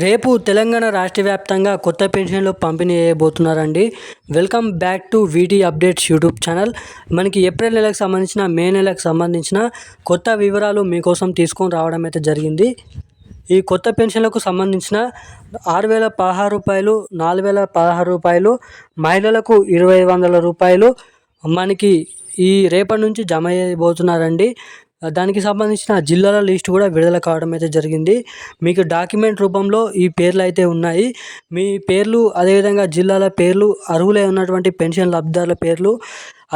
రేపు తెలంగాణ రాష్ట్ర వ్యాప్తంగా కొత్త పెన్షన్లు పంపిణీ చేయబోతున్నారండి. Welcome back to VT updates YouTube channel. మనకి ఏప్రిల్ నెలకు సంబంధించిన మే నెలకు సంబంధించిన కొత్త వివరాలు మీకోసం తీసుకొని రావడం అయితే జరిగింది. ఈ కొత్త పెన్షన్లకు సంబంధించిన 6,016 రూపాయలు, 4,016 రూపాయలు, మహిళలకు 2,500 రూపాయలు మనకి ఈ రేపటి నుంచి జమ చేయబోతున్నారండి. దానికి సంబంధించిన జిల్లాల లిస్ట్ కూడా విడుదల కావడం అయితే జరిగింది. మీకు డాక్యుమెంట్ రూపంలో ఈ పేర్లు అయితే ఉన్నాయి. మీ పేర్లు, అదేవిధంగా జిల్లాల పేర్లు, అర్హులై ఉన్నటువంటి పెన్షన్ లబ్ధిదారుల పేర్లు,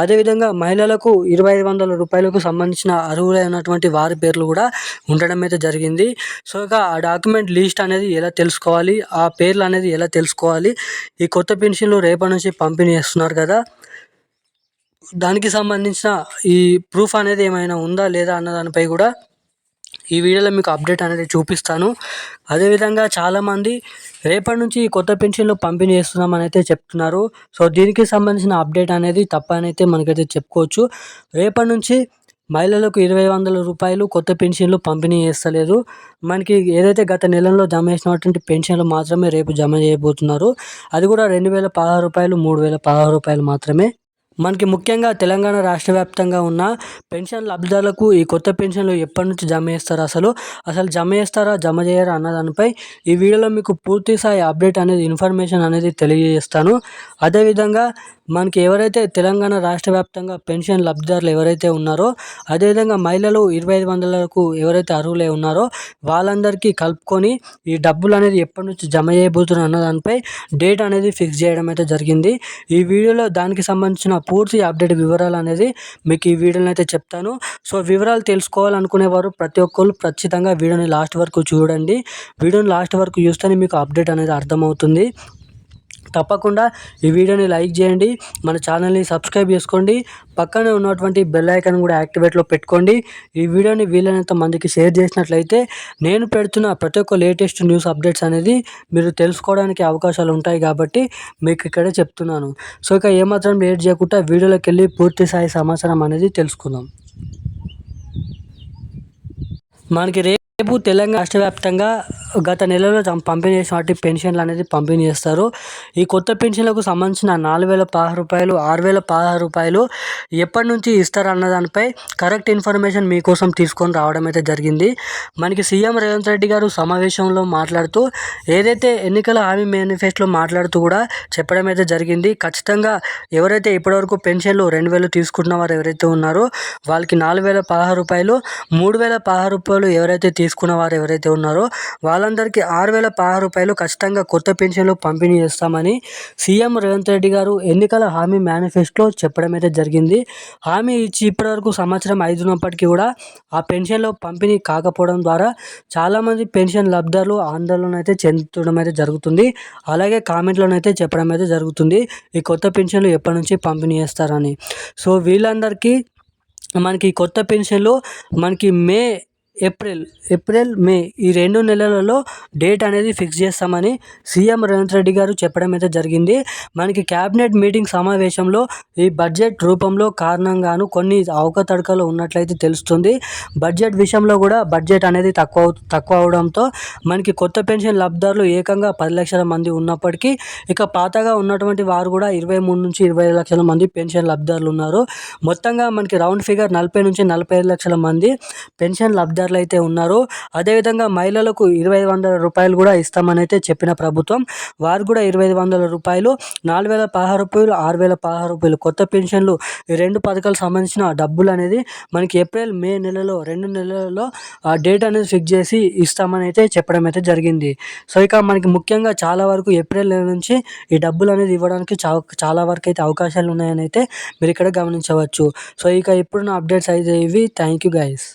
అదేవిధంగా మహిళలకు 2,500 రూపాయలకు సంబంధించిన అర్హులై ఉన్నటువంటి వారి పేర్లు కూడా ఉండడం అయితే జరిగింది. సో ఇక ఆ డాక్యుమెంట్ లిస్ట్ అనేది ఎలా తెలుసుకోవాలి, ఆ పేర్లు అనేది ఎలా తెలుసుకోవాలి, ఈ కొత్త పెన్షన్లు రేపటి నుంచి పంపిణీ చేస్తున్నారు కదా, దానికి సంబంధించిన ఈ ప్రూఫ్ అనేది ఏమైనా ఉందా లేదా అన్న దానిపై కూడా ఈ వీడియోలో మీకు అప్డేట్ అనేది చూపిస్తాను. అదేవిధంగా చాలామంది రేపటి నుంచి కొత్త పెన్షన్లు పంపిణీ చేస్తున్నామని అయితే చెప్తున్నారు. సో దీనికి సంబంధించిన అప్డేట్ అనేది తప్పనైతే మనకైతే చెప్పుకోవచ్చు. రేపటి నుంచి మహిళలకు 2,500 రూపాయలు కొత్త పెన్షన్లు పంపిణీ చేస్తలేదు. మనకి ఏదైతే గత నెలలో జమ చేసినటువంటి పెన్షన్లు మాత్రమే రేపు జమ చేయబోతున్నారు. అది కూడా 2,016 రూపాయలు, 3,016 రూపాయలు మాత్రమే. మనకి ముఖ్యంగా తెలంగాణ రాష్ట్ర వ్యాప్తంగా ఉన్న పెన్షన్ లబ్ధిదారులకు ఈ కొత్త పెన్షన్లు ఎప్పటి నుంచి జమ చేస్తారు, అసలు జమ చేస్తారా, జమ చేయరా అన్న దానిపై ఈ వీడియోలో మీకు పూర్తి స్థాయి అప్డేట్ అనేది, ఇన్ఫర్మేషన్ అనేది తెలియజేస్తాను. అదేవిధంగా మనకి ఎవరైతే తెలంగాణ రాష్ట్ర వ్యాప్తంగా పెన్షన్ లబ్ధిదారులు ఎవరైతే ఉన్నారో, అదేవిధంగా మహిళలు 2,500లకు ఎవరైతే అర్హులై ఉన్నారో వాళ్ళందరికీ కలుపుకొని ఈ డబ్బులు అనేది ఎప్పటి నుంచి జమ చేయబోతున్నారు అన్న దానిపై డేట్ అనేది ఫిక్స్ చేయడం అయితే జరిగింది. ఈ వీడియోలో దానికి సంబంధించిన పూర్తి అప్డేట్ వివరాలు అనేది మీకు ఈ వీడియోలో అయితే చెప్తాను. సో వివరాలు తెలుసుకోవాలనుకునేవారు ప్రతి ఒక్కరు ఖచ్చితంగా వీడియోని లాస్ట్ వరకు చూడండి. వీడియోని లాస్ట్ వరకు చూస్తేనే మీకు అప్డేట్ అనేది అర్థమవుతుంది. తప్పకుండా ఈ వీడియోని లైక్ చేయండి, మన ఛానల్ని సబ్స్క్రైబ్ చేసుకోండి, పక్కనే ఉన్నటువంటి బెల్ ఐకాన్ కూడా యాక్టివేట్లో పెట్టుకోండి. ఈ వీడియోని వీలైనంత మందికి షేర్ చేసినట్లయితే నేను పెడుతున్న ప్రతి ఒక్క లేటెస్ట్ న్యూస్ అప్డేట్స్ అనేది మీరు తెలుసుకోవడానికి అవకాశాలు ఉంటాయి కాబట్టి మీకు ఇక్కడే చెప్తున్నాను. సో ఇక ఏమాత్రం లేట్ చేయకుండా వీడియోలోకి వెళ్ళి పూర్తి స్థాయి సమాచారం అనేది తెలుసుకుందాం. మనకి రేపు తెలంగాణ రాష్ట్ర వ్యాప్తంగా గత నెలలో పంపిణీ చేసిన పెన్షన్లు అనేది పంపిణీ చేస్తారు. ఈ కొత్త పెన్షన్లకు సంబంధించిన 4,016 రూపాయలు, 6,016 రూపాయలు ఎప్పటి నుంచి ఇస్తారు అన్న దానిపై కరెక్ట్ ఇన్ఫర్మేషన్ మీకోసం తీసుకొని రావడం అయితే జరిగింది. మనకి సీఎం రేవంత్ రెడ్డి గారు సమావేశంలో మాట్లాడుతూ ఏదైతే ఎన్నికల హామీ మేనిఫెస్టోలో మాట్లాడుతూ కూడా చెప్పడం అయితే జరిగింది. ఖచ్చితంగా ఎవరైతే ఇప్పటివరకు పెన్షన్లు 2,000 తీసుకుంటున్న వారు ఎవరైతే ఉన్నారో వాళ్ళకి 4,016 రూపాయలు, 3,016 రూపాయలు ఎవరైతే తీసుకున్న వారు ఎవరైతే ఉన్నారో వాళ్ళందరికీ 6,016 రూపాయలు ఖచ్చితంగా కొత్త పెన్షన్లు పంపిణీ చేస్తామని సీఎం రేవంత్ రెడ్డి గారు ఎన్నికల హామీ మేనిఫెస్టోలో చెప్పడం అయితే జరిగింది. హామీ ఇచ్చి ఇప్పటివరకు సంవత్సరం అవుతున్నప్పటికీ కూడా ఆ పెన్షన్లు పంపిణీ కాకపోవడం ద్వారా చాలామంది పెన్షన్ లబ్ధిదారులు ఆందోళన అయితే చెందడం అయితే జరుగుతుంది. అలాగే కామెంట్లోనైతే చెప్పడం అయితే జరుగుతుంది ఈ కొత్త పెన్షన్లు ఎప్పటి నుంచి పంపిణీ చేస్తారని. సో వీళ్ళందరికీ మనకి కొత్త పెన్షన్లు మనకి ఏప్రిల్ మే ఈ 2 నెలలలో డేట్ అనేది ఫిక్స్ చేస్తామని సీఎం రేవంత్ రెడ్డి గారు చెప్పడం అయితే జరిగింది. మనకి క్యాబినెట్ మీటింగ్ సమావేశంలో ఈ బడ్జెట్ రూపంలో కారణంగాను కొన్ని అవకతవకలు ఉన్నట్లయితే తెలుస్తుంది. బడ్జెట్ విషయంలో కూడా బడ్జెట్ అనేది తక్కువ అవడంతో మనకి కొత్త పెన్షన్ లబ్ధిదారులు ఏకంగా 10 లక్షల మంది ఉన్నప్పటికీ ఇక పాతగా ఉన్నటువంటి వారు కూడా 23 నుంచి 25 లక్షల మంది పెన్షన్ లబ్ధిదారులు ఉన్నారు. మొత్తంగా మనకి రౌండ్ ఫిగర్ 40 నుంచి 45 లక్షల మంది పెన్షన్ లబ్ధిదారులు అయితే ఉన్నారు. అదేవిధంగా మహిళలకు 2,500 రూపాయలు కూడా ఇస్తామని అయితే చెప్పిన ప్రభుత్వం, వారు కూడా 2,500 రూపాయలు, 4,016 రూపాయలు, 6,016 రూపాయలు కొత్త పెన్షన్లు ఈ 2 పథకాలకు సంబంధించిన డబ్బులు అనేది మనకి ఏప్రిల్ మే నెలలో 2 నెలలలో ఆ డేట్ అనేది ఫిక్స్ చేసి ఇస్తామని అయితే చెప్పడం అయితే జరిగింది. సో ఇక మనకి ముఖ్యంగా చాలా వరకు ఏప్రిల్ నెల నుంచి ఈ డబ్బులు అనేది ఇవ్వడానికి చాలా వరకు అయితే అవకాశాలు ఉన్నాయని అయితే మీరు ఇక్కడ గమనించవచ్చు. సో ఇక ఇప్పుడున్న అప్డేట్స్ అయితే ఇవి. Thank you guys.